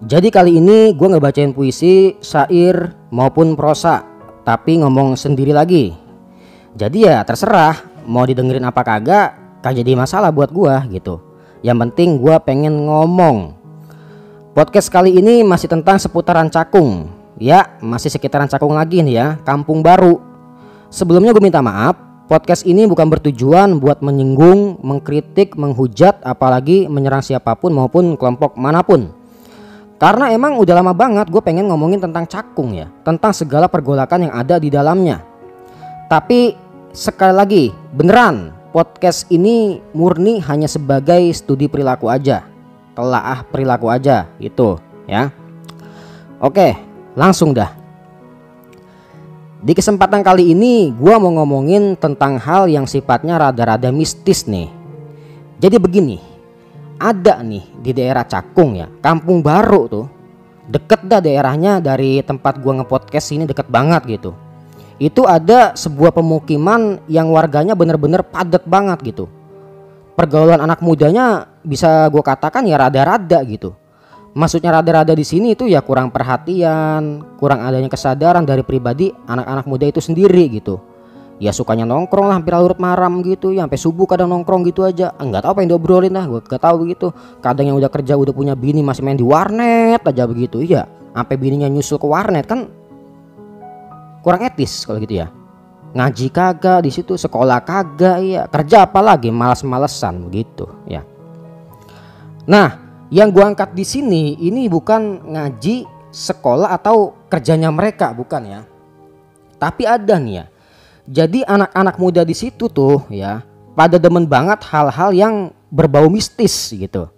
Jadi kali ini gue ngebacain puisi, syair maupun prosa, tapi ngomong sendiri lagi. Jadi ya terserah mau didengerin apa kagak jadi masalah buat gue gitu. Yang penting gue pengen ngomong. Podcast kali ini masih tentang seputaran Cakung. Ya masih sekitaran Cakung lagi nih ya, Kampung Baru. Sebelumnya gue minta maaf, podcast ini bukan bertujuan buat menyinggung, mengkritik, menghujat, apalagi menyerang siapapun maupun kelompok manapun. Karena emang udah lama banget gue pengen ngomongin tentang Cakung ya, tentang segala pergolakan yang ada di dalamnya. Tapi sekali lagi, beneran podcast ini murni hanya sebagai studi perilaku aja, telaah perilaku aja gitu ya. Oke, langsung dah. Di kesempatan kali ini gue mau ngomongin tentang hal yang sifatnya rada-rada mistis nih. Jadi begini, ada nih di daerah Cakung ya, Kampung Baru tuh. Deket dah daerahnya dari tempat gua nge-podcast ini, deket banget gitu. Itu ada sebuah pemukiman yang warganya bener-bener padat banget gitu. Pergaulan anak mudanya bisa gua katakan ya rada-rada gitu. Maksudnya rada-rada di sini itu ya kurang perhatian, kurang adanya kesadaran dari pribadi anak-anak muda itu sendiri gitu. Ya sukanya nongkrong lah hampir larut malam gitu ya, sampai subuh kadang nongkrong gitu aja. Enggak tahu apa yang diobrolin lah, gue gak tahu begitu. Kadang yang udah kerja udah punya bini masih main di warnet aja begitu ya. Sampai bininya nyusul ke warnet, kan kurang etis kalau gitu ya. Ngaji kagak di situ, sekolah kagak ya, kerja apalagi malas-malesan begitu ya. Nah, yang gua angkat di sini ini bukan ngaji, sekolah atau kerjanya mereka, bukan ya. Tapi ada nih ya. Jadi anak-anak muda di situ tuh ya pada demen banget hal-hal yang berbau mistis gitu.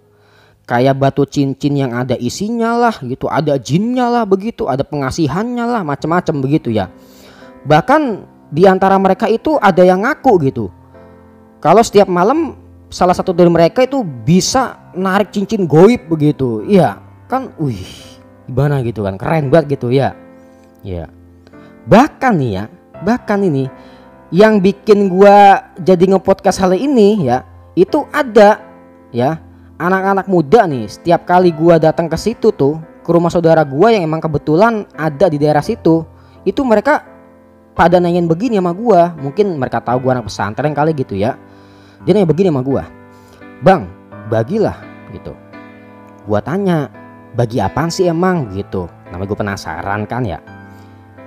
Kayak batu cincin yang ada isinya lah gitu, ada jinnya lah begitu, ada pengasihannya lah, macam-macam begitu ya. Bahkan di antara mereka itu ada yang ngaku gitu, kalau setiap malam salah satu dari mereka itu bisa narik cincin goib begitu. Iya kan, gimana gitu kan, keren banget gitu ya. Ya. Bahkan ini yang bikin gua jadi nge-podcast hal ini ya, itu ada ya anak-anak muda nih, setiap kali gua datang ke situ tuh, ke rumah saudara gua yang emang kebetulan ada di daerah situ, itu mereka pada nanyain begini sama gua. Mungkin mereka tahu gua anak pesantren kali gitu ya. Dia nanya begini sama gua, "Bang, bagilah," gitu. Gua tanya, "Bagi apaan sih emang?" gitu. Namanya gua penasaran kan ya.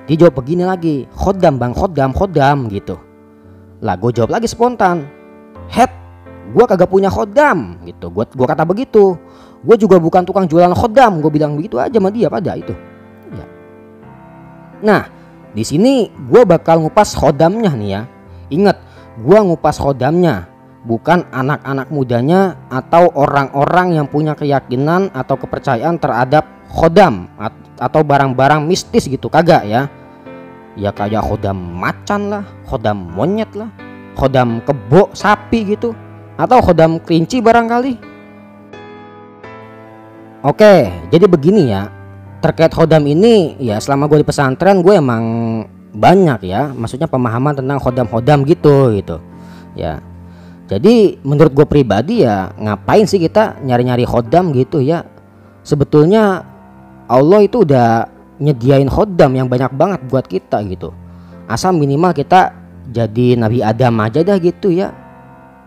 Dia jawab begini lagi, "Khodam bang, khodam gitu." Lah gue jawab lagi spontan, "Het, gue kagak punya khodam," gitu. Gue kata begitu. Gue juga bukan tukang jualan khodam. Gue bilang begitu aja sama dia pada itu. Ya. Nah, di sini gue bakal ngupas khodamnya nih ya. Ingat, gue ngupas khodamnya, bukan anak-anak mudanya atau orang-orang yang punya keyakinan atau kepercayaan terhadap khodam atau barang-barang mistis gitu, kagak ya. Ya kayak khodam macan lah, khodam monyet lah, khodam kebo sapi gitu, atau khodam kelinci barangkali. Oke, jadi begini ya. Terkait khodam ini ya, selama gue di pesantren gue emang banyak ya, maksudnya pemahaman tentang khodam-khodam gitu ya. Jadi menurut gue pribadi ya, ngapain sih kita nyari-nyari khodam gitu ya. Sebetulnya Allah itu udah nyediain khodam yang banyak banget buat kita gitu. Asal minimal kita jadi Nabi Adam aja dah gitu ya.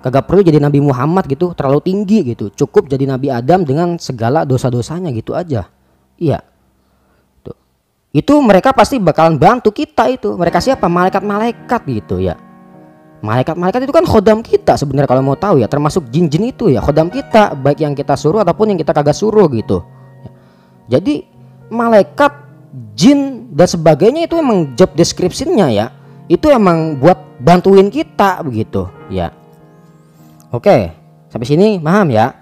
Kagak perlu jadi Nabi Muhammad gitu, terlalu tinggi gitu. Cukup jadi Nabi Adam dengan segala dosa-dosanya gitu aja. Iya. Tuh. Itu mereka pasti bakalan bantu kita itu. Mereka siapa? Malaikat-malaikat gitu ya. Malaikat-malaikat itu kan khodam kita sebenarnya kalau mau tahu ya, termasuk jin-jin itu ya khodam kita, baik yang kita suruh ataupun yang kita kagak suruh gitu. Jadi malaikat, jin dan sebagainya itu emang job description-nya ya. Itu emang buat bantuin kita begitu ya. Oke, sampai sini paham ya.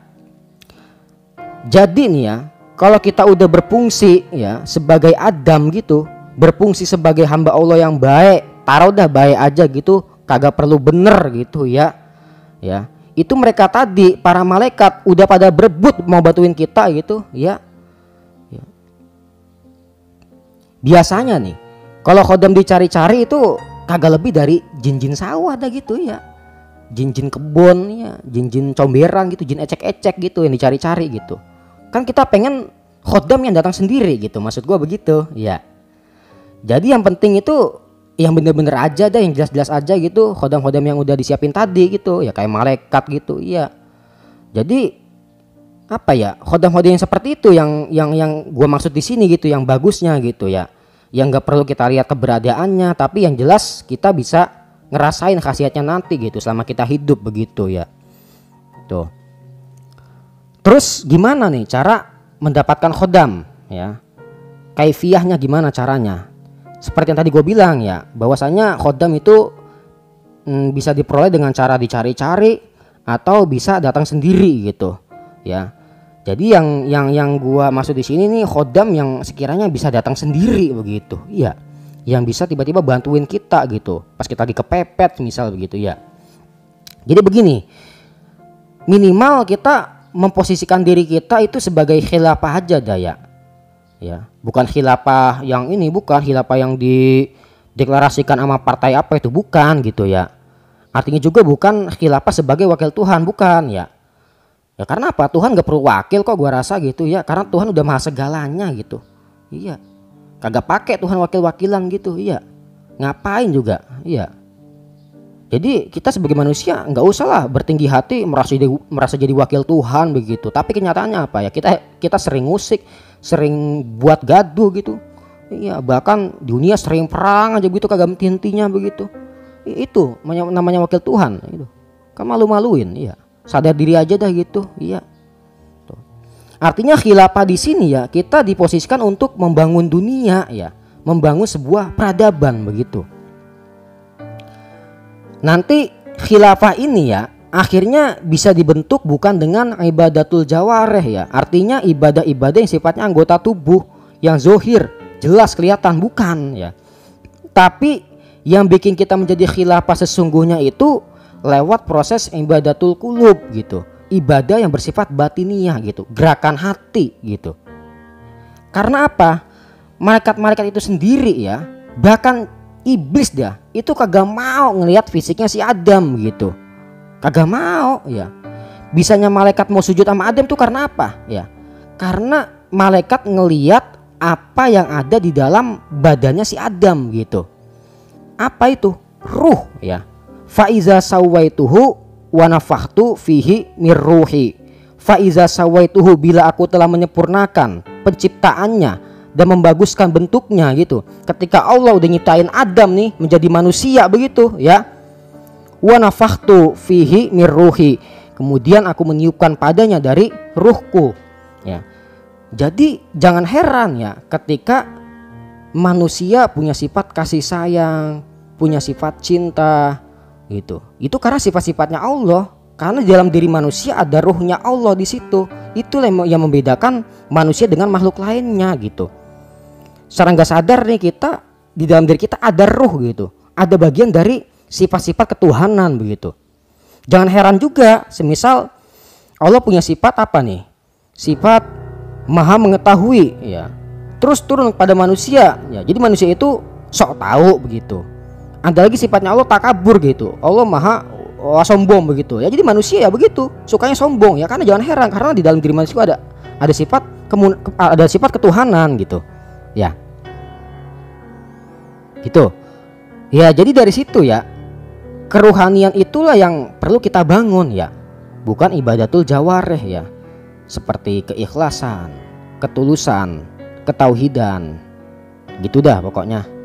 Jadi nih ya, kalau kita udah berfungsi ya sebagai Adam gitu, berfungsi sebagai hamba Allah yang baik, taruh dah baik aja gitu, kagak perlu bener gitu ya. Ya, itu mereka tadi para malaikat udah pada berebut mau bantuin kita gitu ya. Biasanya nih kalau khodam dicari-cari itu kagak lebih dari jin-jin sawah dah gitu ya, jin-jin kebon ya, jin-jin comberan gitu, jin ecek-ecek gitu yang dicari-cari gitu. Kan kita pengen khodam yang datang sendiri gitu, maksud gua begitu ya. Jadi yang penting itu yang bener-bener aja deh, yang jelas-jelas aja gitu, khodam-khodam yang udah disiapin tadi gitu ya, kayak malaikat gitu. Iya, jadi apa ya, khodam-khodam yang seperti itu yang gua maksud di sini gitu, yang bagusnya gitu ya, yang nggak perlu kita lihat keberadaannya, tapi yang jelas kita bisa ngerasain khasiatnya nanti gitu selama kita hidup begitu ya. Tuh. Terus gimana nih cara mendapatkan khodam ya? Kaifiyahnya gimana caranya? Seperti yang tadi gue bilang ya, bahwasanya khodam itu bisa diperoleh dengan cara dicari-cari atau bisa datang sendiri gitu ya. Jadi yang gua maksud di sini nih, khodam yang sekiranya bisa datang sendiri begitu. Iya. Yang bisa tiba-tiba bantuin kita gitu pas kita lagi kepepet misal begitu ya. Jadi begini, minimal kita memposisikan diri kita itu sebagai khilafah aja daya. Ya, bukan khilafah yang ini, bukan khilafah yang dideklarasikan sama partai apa itu, bukan gitu ya. Artinya juga bukan khilafah sebagai wakil Tuhan, bukan ya. Ya karena apa? Tuhan gak perlu wakil kok, gua rasa gitu ya. Karena Tuhan udah maha segalanya gitu. Iya. Kagak pakai Tuhan wakil-wakilan gitu. Iya. Ngapain juga? Iya. Jadi kita sebagai manusia nggak usah lah bertinggi hati merasa jadi wakil Tuhan begitu. Tapi kenyataannya apa ya? Kita sering musik, sering buat gaduh gitu. Iya. Bahkan dunia sering perang aja gitu, kagak henti-hentinya begitu. Itu namanya wakil Tuhan. Gitu. Kan malu-maluin. Iya. Sadar diri aja dah gitu, iya. Tuh. Artinya khilafah di sini ya, kita diposisikan untuk membangun dunia ya, membangun sebuah peradaban begitu. Nanti khilafah ini ya, akhirnya bisa dibentuk bukan dengan ibadatul jawareh ya, artinya ibadah-ibadah yang sifatnya anggota tubuh, yang zohir, jelas kelihatan, bukan ya. Tapi yang bikin kita menjadi khilafah sesungguhnya itu lewat proses ibadatul qulub gitu, ibadah yang bersifat batiniyah gitu, gerakan hati gitu. Karena apa? Malaikat-malaikat itu sendiri ya, bahkan iblis dah itu kagak mau ngelihat fisiknya si Adam gitu, kagak mau ya. Bisanya malaikat mau sujud sama Adam tuh karena apa ya? Karena malaikat ngelihat apa yang ada di dalam badannya si Adam gitu. Apa itu? Ruh ya. Faiza sawaituhu wa nafakhtu fihi mir ruhi. Faiza sawaituhu, bila aku telah menyempurnakan penciptaannya dan membaguskan bentuknya gitu. Ketika Allah udah nyiptain Adam nih menjadi manusia begitu ya. Wa nafakhtu fihi mir ruhi. Kemudian aku meniupkan padanya dari ruhku ya. Jadi jangan heran ya ketika manusia punya sifat kasih sayang, punya sifat cinta gitu. Itu karena sifat-sifatnya Allah. Karena di dalam diri manusia ada ruhnya Allah di situ. Itulah yang membedakan manusia dengan makhluk lainnya gitu. Secara nggak sadar nih kita, di dalam diri kita ada ruh gitu. Ada bagian dari sifat-sifat ketuhanan begitu. Jangan heran juga, semisal Allah punya sifat apa nih? Sifat maha mengetahui ya. Terus turun pada manusia ya. Jadi manusia itu sok tahu begitu. Ada lagi sifatnya Allah takabur gitu. Allah maha sombong begitu. Ya jadi manusia ya begitu, sukanya sombong ya. Karena jangan heran, karena di dalam diri manusia ada sifat ketuhanan gitu. Ya. Gitu. Ya jadi dari situ ya, keruhanian itulah yang perlu kita bangun ya. Bukan ibadatul jawareh ya. Seperti keikhlasan, ketulusan, ketauhidan. Gitu dah pokoknya.